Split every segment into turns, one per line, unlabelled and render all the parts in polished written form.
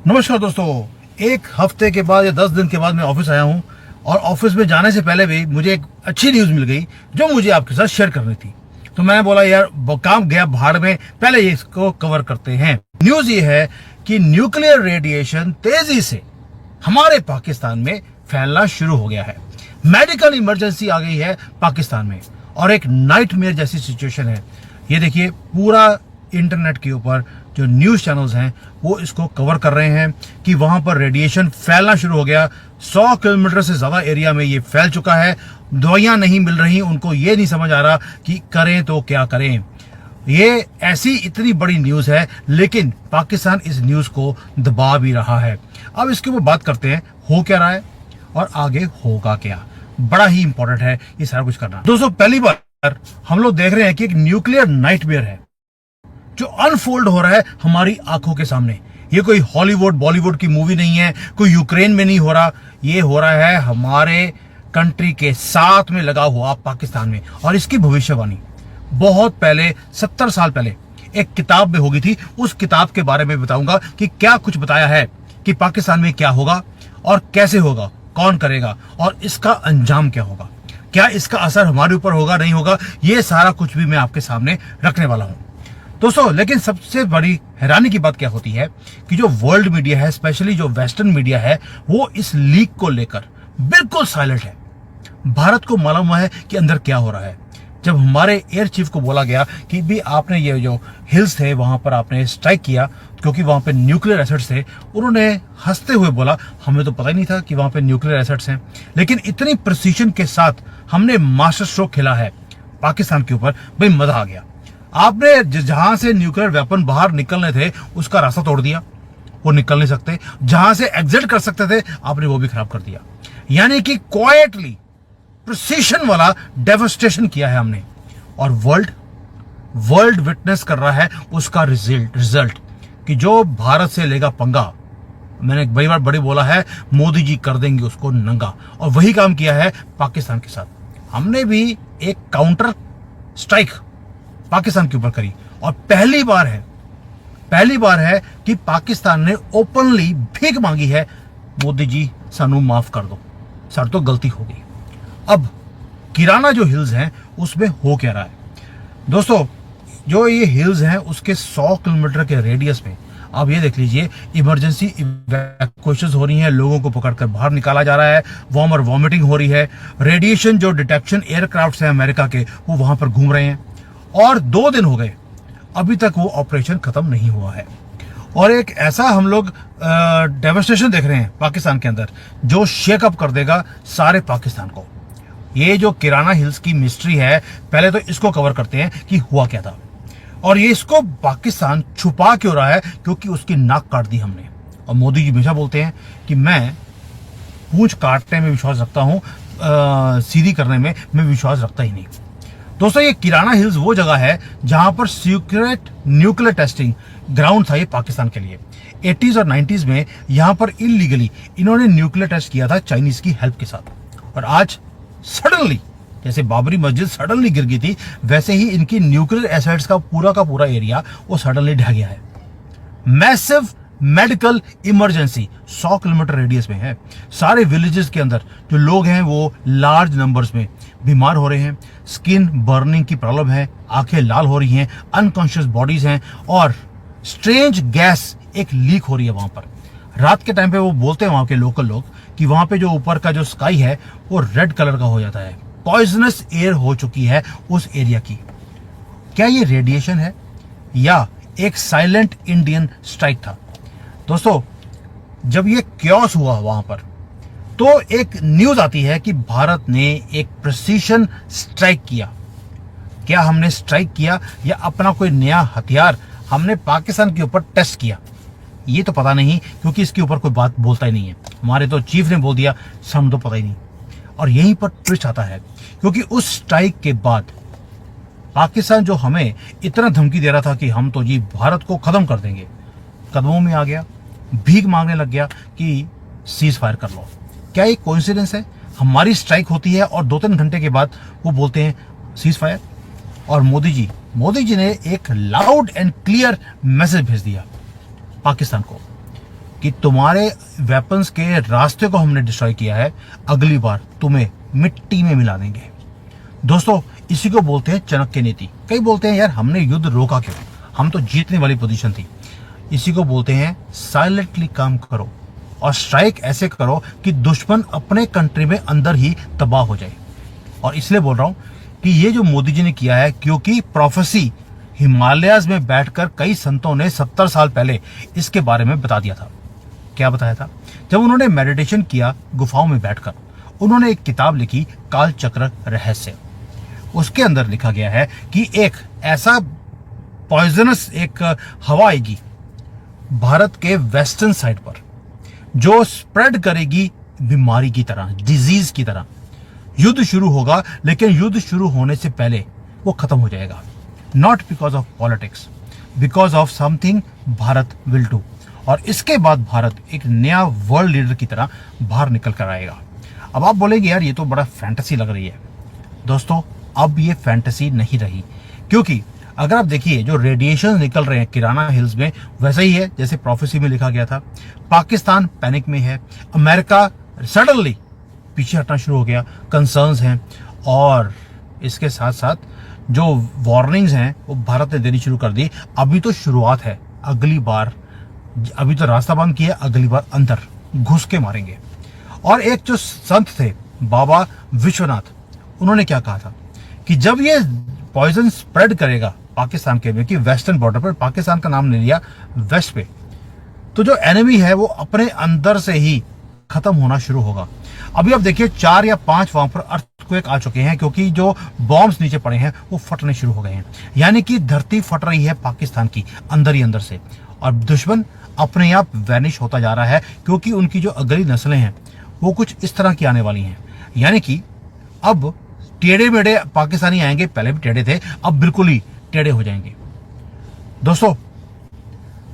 नमस्कार दोस्तों। एक हफ्ते के बाद या 10 दिन के बाद मैं ऑफिस आया हूं और ऑफिस में जाने से पहले भी मुझे एक अच्छी न्यूज मिल गई जो मुझे आपके साथ शेयर करनी थी। तो मैंने बोला यार काम गया भाड़ में, पहले इसको कवर करते हैं। न्यूज ये है कि न्यूक्लियर रेडिएशन तेजी से हमारे पाकिस्तान में फैलना शुरू हो गया है। मेडिकल इमरजेंसी आ गई है पाकिस्तान में और एक नाइटमेयर जैसी सिचुएशन है। ये देखिए, पूरा इंटरनेट के ऊपर जो न्यूज चैनल्स हैं वो इसको कवर कर रहे हैं कि वहां पर रेडिएशन फैलना शुरू हो गया। 100 किलोमीटर से ज्यादा एरिया में ये फैल चुका है। दवाइयां नहीं मिल रही, उनको ये नहीं समझ आ रहा कि करें तो क्या करें। ये ऐसी इतनी बड़ी न्यूज है, लेकिन पाकिस्तान इस न्यूज को दबा भी रहा है। अब इसके ऊपर बात करते हैं, हो क्या रहा है और आगे होगा क्या। बड़ा ही इंपॉर्टेंट है ये सारा कुछ करना। दोस्तों, पहली बार हम लोग देख रहे हैं कि एक न्यूक्लियर नाइटमेयर है जो अनफोल्ड हो रहा है हमारी आंखों के सामने। ये कोई हॉलीवुड बॉलीवुड की मूवी नहीं है, कोई यूक्रेन में नहीं हो रहा, ये हो रहा है हमारे कंट्री के साथ में लगा हुआ पाकिस्तान में। और इसकी भविष्यवाणी बहुत पहले, 70 साल पहले एक किताब में हो गई थी। उस किताब के बारे में बताऊंगा कि क्या कुछ बताया है कि पाकिस्तान में क्या होगा और कैसे होगा, कौन करेगा और इसका अंजाम क्या होगा, क्या इसका असर हमारे ऊपर होगा नहीं होगा। ये सारा कुछ भी मैं आपके सामने रखने वाला हूं दोस्तों। लेकिन सबसे बड़ी हैरानी की बात क्या होती है कि जो वर्ल्ड मीडिया है, स्पेशली जो वेस्टर्न मीडिया है, वो इस लीक को लेकर बिल्कुल साइलेंट है। भारत को मालूम है कि अंदर क्या हो रहा है। जब हमारे एयर चीफ को बोला गया कि भी आपने ये जो हिल्स थे वहां पर आपने स्ट्राइक किया क्योंकि वहां पे न्यूक्लियर एसेट्स थे, उन्होंने हंसते हुए बोला हमें तो पता ही नहीं था कि वहां पे न्यूक्लियर एसेट्स हैं। लेकिन इतनी प्रिसीजन के साथ हमने मास्टर स्ट्रोक खेला है पाकिस्तान के ऊपर, भाई मजा आ गया। आपने जहां से न्यूक्लियर वेपन बाहर निकलने थे उसका रास्ता तोड़ दिया, वो निकल नहीं सकते। जहां से एग्जिट कर सकते थे आपने वो भी खराब कर दिया। यानी कि क्वाइटली प्रिसीजन वाला डेवस्टेशन किया है हमने। और वर्ल्ड विटनेस कर रहा है उसका रिजल्ट कि जो भारत से लेगा पंगा, मैंने कई बार बड़ी बोला है, मोदी जी कर देंगे उसको नंगा। और वही काम किया है पाकिस्तान के साथ। हमने भी एक काउंटर स्ट्राइक पाकिस्तान के ऊपर करी और पहली बार है कि पाकिस्तान ने ओपनली भीख मांगी है, मोदी जी सानू माफ कर दो, सर तो गलती हो गई। अब किराना जो हिल्स हैं उसमें हो क्या रहा है दोस्तों, जो ये हिल्स हैं उसके 100 किलोमीटर के रेडियस में अब ये देख लीजिए, इमरजेंसी इवैक्यूएशन हो रही है, लोगों को पकड़कर बाहर निकाला जा रहा है, वार्मर वॉमिटिंग हो रही है। रेडिएशन जो डिटेक्शन एयरक्राफ्ट है अमेरिका के, वो वहां पर घूम रहे हैं और 2 दिन हो गए, अभी तक वो ऑपरेशन खत्म नहीं हुआ है। और एक ऐसा हम लोग डेवस्टेशन देख रहे हैं पाकिस्तान के अंदर जो शेकअप कर देगा सारे पाकिस्तान को। ये जो किराना हिल्स की मिस्ट्री है, पहले तो इसको कवर करते हैं कि हुआ क्या था। और ये इसको पाकिस्तान छुपा क्यों रहा है, क्योंकि उसकी नाक काट दी हमने। और मोदी जी हमेशा बोलते हैं कि मैं पूंछ काटने में विश्वास रखता हूं, सीधी करने में मैं विश्वास रखता ही नहीं। दोस्तों, ये किराना हिल्स वो जगह है जहां पर सीक्रेट न्यूक्लियर टेस्टिंग ग्राउंड था ये पाकिस्तान के लिए। 80s और 90s में यहां पर इलीगली इन्होंने न्यूक्लियर टेस्ट किया था चाइनीज की हेल्प के साथ। और आज सडनली, जैसे बाबरी मस्जिद सडनली गिर गई थी, वैसे ही इनकी न्यूक्लियर एसेट्स का पूरा एरिया वो सडनली ढह गया है। Massive medical emergency 100 kilometre radius में है। सारे विलेजेस के अंदर जो लोग हैं वो लार्ज नंबर्स में बीमार हो रहे हैं, स्किन बर्निंग की प्रॉब्लम है, आंखें लाल हो रही हैं, अनकॉन्शियस बॉडीज हैं और स्ट्रेंज गैस एक लीक हो रही है वहां पर। रात के टाइम पे वो बोलते हैं वहां के लोकल लोग कि वहां पे जो ऊपर का जो स्काई है वो रेड कलर का हो जाता है। पॉइजनस एयर हो चुकी है उस एरिया की। क्या ये रेडिएशन है या एक साइलेंट इंडियन स्ट्राइक था? दोस्तों, जब ये क्योस हुआ वहां पर तो एक न्यूज आती है कि भारत ने एक प्रिसीजन स्ट्राइक किया। क्या हमने स्ट्राइक किया या अपना कोई नया हथियार हमने पाकिस्तान के ऊपर टेस्ट किया, ये तो पता नहीं, क्योंकि इसके ऊपर कोई बात बोलता ही नहीं है। हमारे तो चीफ ने बोल दिया, हम तो पता ही नहीं। और यहीं पर ट्विस्ट आता है, क्योंकि उस स्ट्राइक के बाद पाकिस्तान जो हमें इतना धमकी दे रहा था कि हम तो जी भारत को खत्म कर देंगे, कदमों में आ गया, भीख मांगने लग गया कि सीज फायर कर लो। क्या ये कोइंसिडेंस है? हमारी स्ट्राइक होती है और 2-3 घंटे के बाद वो बोलते हैं सीज फायर। और मोदी जी ने एक लाउड एंड क्लियर मैसेज भेज दिया पाकिस्तान को कि तुम्हारे वेपन्स के रास्ते को हमने डिस्ट्रॉय किया है, अगली बार तुम्हें मिट्टी में मिला देंगे। दोस्तों, इसी को बोलते हैं चाणक्य नीति। कई बोलते हैं यार हमने युद्ध रोका क्यों, हम तो जीतने वाली पोजीशन थी। इसी को बोलते हैं साइलेंटली काम करो और स्ट्राइक ऐसे करो कि दुश्मन अपने कंट्री में अंदर ही तबाह हो जाए। और इसलिए बोल रहा हूं कि ये जो मोदी जी ने किया है, क्योंकि प्रोफेसी हिमालयाज में बैठकर कई संतों ने 70 साल पहले इसके बारे में बता दिया था। क्या बताया था? जब उन्होंने मेडिटेशन किया गुफाओं में बैठकर, उन्होंने एक किताब लिखी, काल चक्र रहस्य। उसके अंदर लिखा गया है कि एक ऐसा पॉइजनस एक हवा आएगी भारत के वेस्टर्न साइड पर, जो स्प्रेड करेगी बीमारी की तरह, डिजीज की तरह। युद्ध शुरू होगा, लेकिन युद्ध शुरू होने से पहले वो खत्म हो जाएगा। Not because of politics, because of something Bharat will do. और इसके बाद भारत एक नया वर्ल्ड लीडर की तरह बाहर निकल कर आएगा। अब आप बोलेंगे यार ये तो बड़ा फैंटेसी लग रही है। दोस्तों, अब ये फैंटेसी नहीं रही, क्योंकि अगर आप देखिए जो रेडिएशन निकल रहे हैं किराना हिल्स में, वैसा ही है जैसे प्रोफेसी में लिखा गया था। पाकिस्तान पैनिक में है, अमेरिका सडनली पीछे हटना शुरू हो गया, कंसर्न्स हैं। और इसके साथ साथ जो वार्निंग्स हैं वो भारत ने देनी शुरू कर दी। अभी तो शुरुआत है, अगली बार, अभी तो रास्ता बंद किया, अगली बार अंदर घुस के मारेंगे। और एक जो संत थे बाबा विश्वनाथ, उन्होंने क्या कहा था कि जब ये पॉइजन स्प्रेड करेगा पाकिस्तान के में, कि वेस्टर्न बॉर्डर पर, पाकिस्तान का नाम ले लिया वेस्ट पे, तो जो एनिमी है वो अपने अंदर से ही खत्म होना शुरू होगा। अभी आप देखिए 4 या 5 वहां पर अर्थक्वेक आ चुके हैं, क्योंकि जो बॉम्ब्स नीचे पड़े हैं वो फटने शुरू हो गए हैं। यानी कि धरती फट रही है पाकिस्तान की अंदर ही अंदर से, और दुश्मन अपने आप वैनिश होता जा रहा है, क्योंकि उनकी जो अगली नस्लें हैं वो कुछ इस तरह की आने वाली हैं। यानी कि अब टेढ़े मेढ़े पाकिस्तानी आएंगे, पहले भी टेढ़े थे, अब बिल्कुल ही टेढ़े हो जाएंगे। दोस्तों,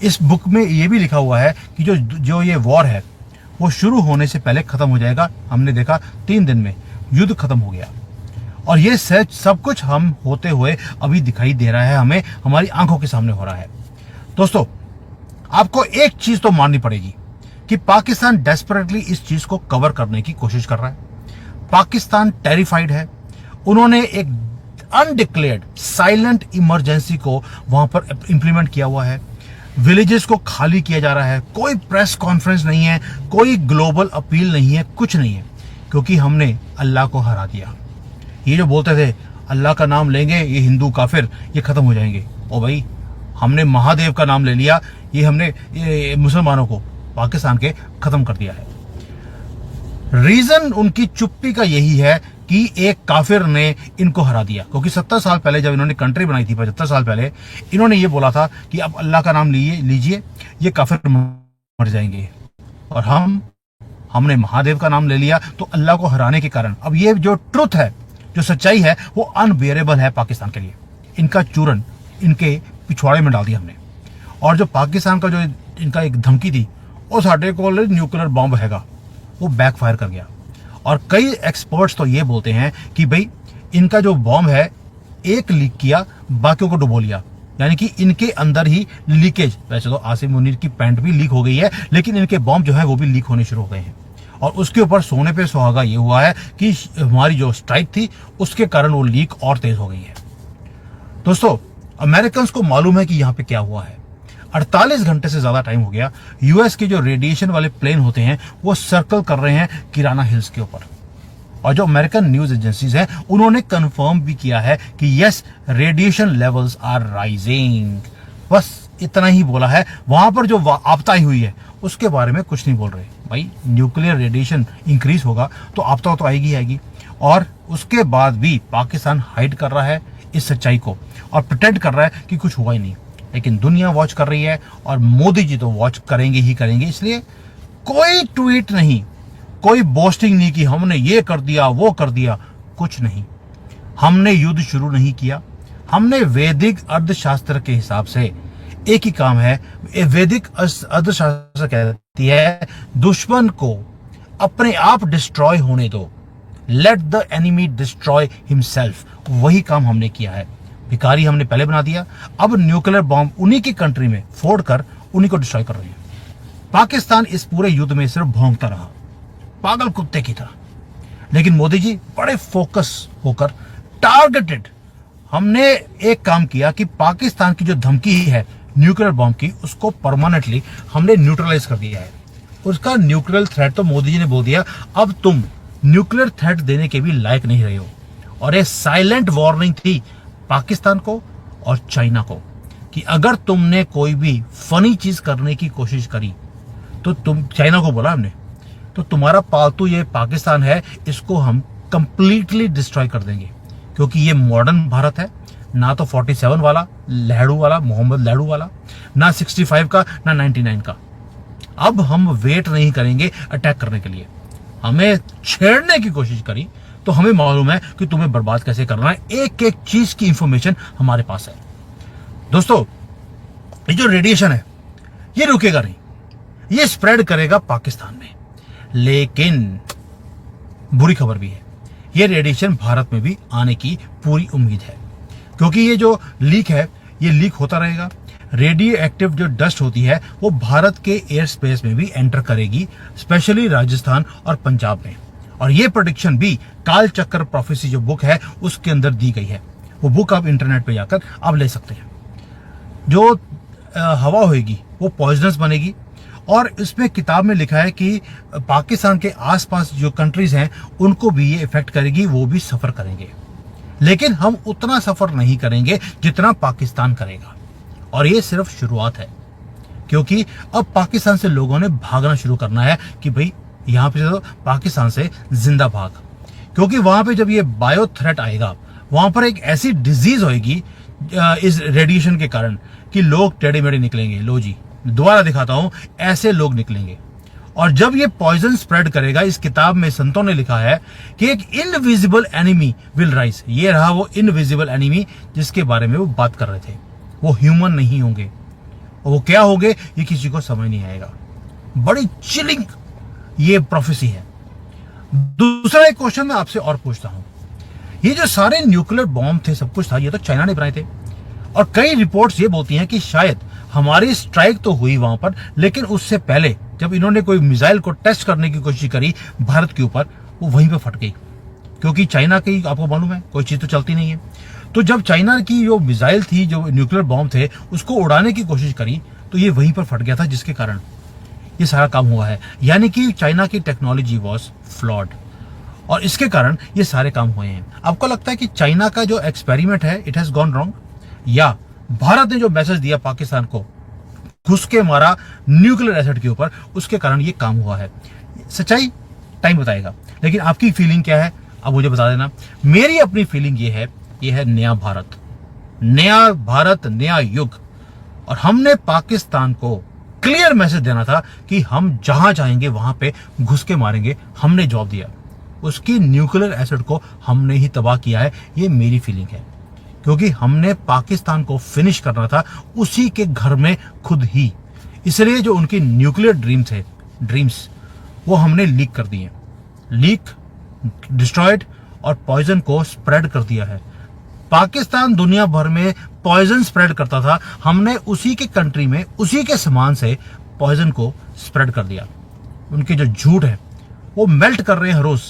इस बुक में ये भी लिखा हुआ है कि जो ये वॉर है वो शुरू होने से पहले खत्म हो जाएगा। हमने देखा 3 दिन में युद्ध खत्म हो गया, और ये सच सब कुछ हम होते हुए अभी दिखाई दे रहा है, हमें हमारी आंखों के सामने हो रहा है। दोस्तों, आपको एक चीज तो माननी पड़ेगी कि पाकिस्तान डेस्परेटली इस चीज को कवर करने की कोशिश कर रहा है। पाकिस्तान टेरिफाइड है। उन्होंने एक अनडिक्लेयर्ड साइलेंट इमरजेंसी को वहां पर इंप्लीमेंट किया हुआ है। विलेजेस को खाली किया जा रहा है, कोई प्रेस कॉन्फ्रेंस नहीं है, कोई ग्लोबल अपील नहीं है, कुछ नहीं है, क्योंकि हमने अल्लाह को हरा दिया। ये जो बोलते थे अल्लाह का नाम लेंगे ये हिंदू काफिर ये खत्म हो जाएंगे, ओ भाई हमने महादेव का नाम ले लिया, ये मुसलमानों को पाकिस्तान के खत्म कर दिया है। रीजन उनकी चुप्पी का यही है कि एक काफिर ने इनको हरा दिया, क्योंकि 70 साल पहले जब इन्होंने कंट्री बनाई थी, 75 साल पहले, इन्होंने ये बोला था कि अब अल्लाह का नाम लीजिए, ये काफिर मर जाएंगे। और हमने महादेव का नाम ले लिया, तो अल्लाह को हराने के कारण अब ये जो ट्रुथ है, जो सच्चाई है, वो अनबियरेबल है पाकिस्तान के लिए। इनका चूरन इनके पिछवाड़े में डाल दिया हमने। और जो पाकिस्तान का जो इनका एक धमकी थी, वो साढ़े को न्यूक्लियर बॉम्ब हैगा, वो बैकफायर कर गया। और कई एक्सपर्ट्स तो ये बोलते हैं कि भाई इनका जो बॉम्ब है, एक लीक किया, बाकियों को डुबो लिया, यानी कि इनके अंदर ही लीकेज। वैसे तो आसिम मुनीर की पैंट भी लीक हो गई है, लेकिन इनके बॉम्ब जो है वो भी लीक होने शुरू हो गए हैं। और उसके ऊपर सोने पे सुहागा ये हुआ है कि हमारी जो स्ट्राइक थी उसके कारण वो लीक और तेज हो गई है। दोस्तों, अमेरिकन को मालूम है कि यहाँ पे क्या हुआ है। 48 घंटे से ज्यादा टाइम हो गया, यूएस के जो रेडिएशन वाले प्लेन होते हैं वो सर्कल कर रहे हैं किराना हिल्स के ऊपर। और जो अमेरिकन न्यूज एजेंसीज हैं उन्होंने कंफर्म भी किया है कि yes, radiation levels are rising. बस इतना ही बोला है। वहां पर जो आपदा आई हुई है उसके बारे में कुछ नहीं बोल रहे। भाई न्यूक्लियर रेडिएशन इंक्रीज होगा तो आपदा तो आएगी ही आएगी। और उसके बाद भी पाकिस्तान हाइड कर रहा है इस सच्चाई को और प्रिटेंड कर रहा है कि कुछ हुआ ही नहीं, लेकिन दुनिया वॉच कर रही है और मोदी जी तो वॉच करेंगे ही करेंगे। इसलिए कोई ट्वीट नहीं, कोई बोस्टिंग नहीं कि हमने ये कर दिया वो कर दिया, कुछ नहीं। हमने युद्ध शुरू नहीं किया। हमने वैदिक अर्थशास्त्र के हिसाब से एक ही काम है। वैदिक अर्थशास्त्र कहती है दुश्मन को अपने आप डिस्ट्रॉय होने दो, let the enemy destroy himself. वही काम हमने किया है। भिखारी हमने पहले बना दिया, अब न्यूक्लियर बॉम्ब उन्हीं की कंट्री में फोड़ कर उन्हीं को डिस्ट्रॉय कर रहे हैं। पाकिस्तान इस पूरे युद्ध में सिर्फ भौंकता रहा, पागल कुत्ते की तरह। लेकिन मोदी जी बड़े फोकस होकर टारगेटेड हमने एक काम किया कि पाकिस्तान की जो धमकी है न्यूक्लियर बॉम्ब की, उसको परमानेंटली हमने न्यूट्रलाइज कर दिया है। उसका न्यूक्लियर थ्रेट तो मोदी जी ने बोल दिया, अब तुम न्यूक्लियर थ्रेट देने के भी लायक नहीं रहे हो। और ये साइलेंट वार्निंग थी पाकिस्तान को और चाइना को कि अगर तुमने कोई भी फनी चीज करने की कोशिश करी तो तुम, चाइना को बोला हमने, तो तुम्हारा पालतू ये पाकिस्तान है, इसको हम कंप्लीटली डिस्ट्रॉय कर देंगे। क्योंकि ये मॉडर्न भारत है, ना तो 47 वाला लहड़ू वाला, मोहम्मद लहड़ू वाला, ना 65 का, ना 99 का। अब हम वेट नहीं करेंगे अटैक करने के लिए। हमें छेड़ने की कोशिश करी तो हमें मालूम है कि तुम्हें बर्बाद कैसे करना है। एक एक चीज की इंफॉर्मेशन हमारे पास है। दोस्तों, ये जो रेडिएशन है ये रुकेगा नहीं, ये स्प्रेड करेगा पाकिस्तान में। लेकिन बुरी खबर भी है, ये रेडिएशन भारत में भी आने की पूरी उम्मीद है। क्योंकि ये जो लीक है ये लीक होता रहेगा। रेडियो एक्टिव जो डस्ट होती है वो भारत के एयर स्पेस में भी एंटर करेगी, स्पेशली राजस्थान और पंजाब में। और ये प्रेडिक्शन भी काल चक्र प्रोफेसी जो बुक है उसके अंदर दी गई है। वो बुक आप इंटरनेट पे जाकर आप ले सकते हैं। जो हवा होगी वो पॉइजनस बनेगी। और इसमें किताब में लिखा है कि पाकिस्तान के आसपास जो कंट्रीज हैं उनको भी ये इफेक्ट करेगी, वो भी सफर करेंगे। लेकिन हम उतना सफर नहीं करेंगे जितना पाकिस्तान करेगा। और ये सिर्फ शुरुआत है, क्योंकि अब पाकिस्तान से लोगों ने भागना शुरू करना है कि भाई यहां पे तो पाकिस्तान से जिंदा भाग। क्योंकि वहां पे जब ये बायो थ्रेट आएगा, वहां पर एक ऐसी डिजीज होगी इस रेडिएशन के कारण कि लोग टेढ़े मेढ़े निकलेंगे। लो जी, दोबारा दिखाता हूं, ऐसे लोग निकलेंगे। और जब ये पॉइजन स्प्रेड करेगा, इस किताब में संतों ने लिखा है कि एक इनविजिबल एनिमी विल राइज। ये रहा वो इनविजिबल एनिमी जिसके बारे में वो बात कर रहे थे। वो ह्यूमन नहीं होंगे, और वो क्या होंगे ये किसी को समझ नहीं आएगा। बड़ी चिलिंग ये प्रोफेसी है। दूसरा एक क्वेश्चन मैं आपसे और पूछता हूं, ये जो सारे न्यूक्लियर बॉम्ब थे, सब कुछ था, ये तो चाइना ने बनाए थे। और कई रिपोर्ट्स ये बोलती हैं कि शायद हमारी स्ट्राइक तो हुई वहां पर, लेकिन उससे पहले जब इन्होंने कोई मिसाइल को टेस्ट करने की कोशिश करी भारत के ऊपर, वो वहीं पे फट गई। क्योंकि चाइना की, आपको मालूम है, कोई चीज तो चलती नहीं है। तो जब चाइना की जो मिसाइल थी, जो न्यूक्लियर बॉम्ब थे, उसको उड़ाने की कोशिश करी तो ये वहीं पर फट गया था, जिसके कारण ये सारा काम हुआ है। यानी कि चाइना की टेक्नोलॉजी वॉज फ्लॉड, और इसके कारण ये सारे काम हुए हैं। आपको लगता है कि चाइना का जो एक्सपेरिमेंट है इट हैज गॉन रॉन्ग, या भारत ने जो मैसेज दिया पाकिस्तान को, घुस के मारा न्यूक्लियर एसिड के ऊपर, उसके कारण ये काम हुआ है? सच्चाई टाइम बताएगा। लेकिन आपकी फीलिंग क्या है आप मुझे बता देना। मेरी अपनी फीलिंग ये है नया भारत, नया भारत, नया युग। और हमने पाकिस्तान को क्लियर मैसेज देना था कि हम जहां चाहेंगे वहां पे घुस के मारेंगे। हमने जवाब दिया, उसकी न्यूक्लियर एसिड को हमने ही तबाह किया है। ये मेरी फीलिंग है, क्योंकि हमने पाकिस्तान को फिनिश करना था उसी के घर में खुद ही। इसलिए जो उनकी न्यूक्लियर ड्रीम्स वो हमने लीक कर दिए, लीक, डिस्ट्रॉयड और पॉइजन को स्प्रेड कर दिया है। पाकिस्तान दुनिया भर में पॉइजन स्प्रेड करता था, हमने उसी के कंट्री में उसी के सामान से पॉइजन को स्प्रेड कर दिया। उनके जो झूठ है वो मेल्ट कर रहे हैं हर रोज।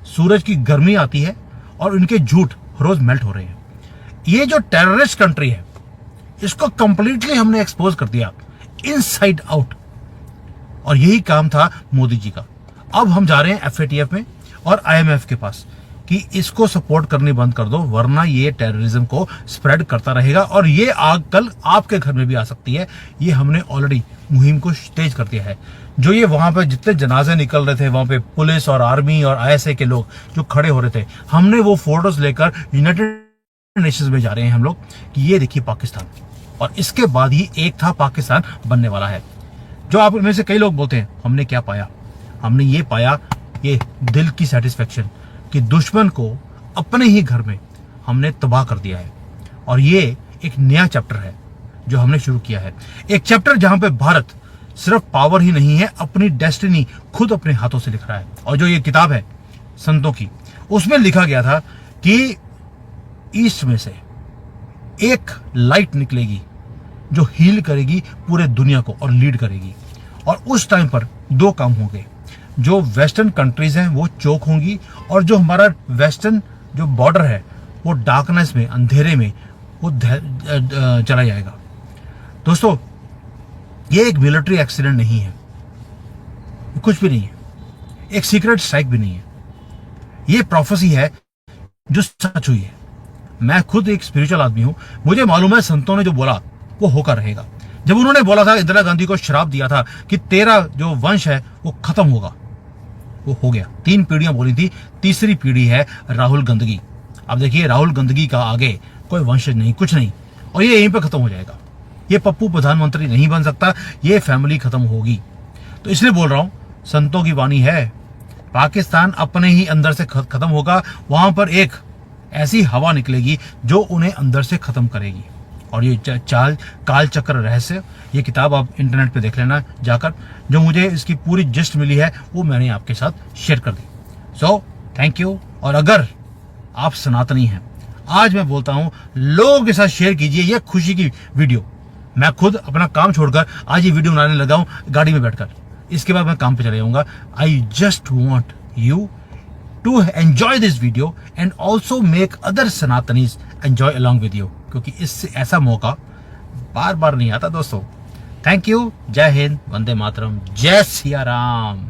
सूरज की गर्मी आती है और उनके झूठ हर रोज मेल्ट हो रहे हैं। ये जो टेररिस्ट कंट्री है इसको कंप्लीटली हमने एक्सपोज कर दिया इनसाइड आउट। और यही काम था मोदी जी का। अब हम जा रहे हैं FATF में और IMF के पास कि इसको सपोर्ट करनी बंद कर दो, वरना ये टेररिज्म को स्प्रेड करता रहेगा और ये आग कल आपके घर में भी आ सकती है। ये हमने ऑलरेडी मुहिम को तेज कर दिया है। जो ये वहां पे जितने जनाजे निकल रहे थे, वहां पे पुलिस और आर्मी और ISA के लोग जो खड़े हो रहे थे, हमने वो फोटोज लेकर यूनाइटेड नेशंस में जा रहे हैं हम लोग कि ये देखिए पाकिस्तान। और इसके बाद ही एक था पाकिस्तान बनने वाला है। जो आप में से कई लोग बोलते हैं हमने क्या पाया, हमने ये पाया, ये दिल की सेटिस्फेक्शन कि दुश्मन को अपने ही घर में हमने तबाह कर दिया है। और ये एक नया चैप्टर है जो हमने शुरू किया है, एक चैप्टर जहां पे भारत सिर्फ पावर ही नहीं है, अपनी डेस्टिनी खुद अपने हाथों से लिख रहा है। और जो ये किताब है संतों की, उसमें लिखा गया था कि ईस्ट में से एक लाइट निकलेगी जो हील करेगी पूरे दुनिया को और लीड करेगी। और उस टाइम पर दो काम होंगे, जो वेस्टर्न कंट्रीज हैं वो चोक होंगी और जो हमारा वेस्टर्न जो बॉर्डर है वो डार्कनेस में, अंधेरे में वो चला जाएगा। दोस्तों, ये एक मिलिट्री एक्सीडेंट नहीं है, कुछ भी नहीं है, एक सीक्रेट स्ट्राइक भी नहीं है, ये प्रोफेसी है जो सच हुई है। मैं खुद एक स्पिरिचुअल आदमी हूं, मुझे मालूम है संतों ने जो बोला वो होकर रहेगा। जब उन्होंने बोला था, इंदिरा गांधी को श्राप दिया था कि तेरा जो वंश है वो खत्म होगा, वो हो गया। 3 पीढ़ियां बोली थी, तीसरी पीढ़ी है राहुल गंदगी। अब देखिए, राहुल गंदगी का आगे कोई वंशज नहीं, कुछ नहीं, और ये यहीं पे खत्म हो जाएगा। ये पप्पू प्रधानमंत्री नहीं बन सकता, ये फैमिली खत्म होगी। तो इसलिए बोल रहा हूं, संतों की वाणी है, पाकिस्तान अपने ही अंदर से खत्म होगा। वहां पर एक ऐसी हवा निकलेगी जो उन्हें अंदर से खत्म करेगी। और ये काल चक्र रहस्य, ये किताब आप इंटरनेट पे देख लेना जाकर। जो मुझे इसकी पूरी जिस्ट मिली है वो मैंने आपके साथ शेयर कर दी। So thank you. और अगर आप सनातनी हैं, आज मैं बोलता हूं, लोगों के साथ शेयर कीजिए ये खुशी की वीडियो। मैं खुद अपना काम छोड़कर आज ये वीडियो बनाने लगा हूं गाड़ी में बैठकर। इसके बाद मैं काम पे चले जाऊंगा। I just want you to enjoy this video and also make other Sanatanis enjoy along with you, क्योंकि इससे ऐसा मौका बार बार नहीं आता दोस्तों। Thank you. जय हिंद, वंदे मातरम, जय सिया राम।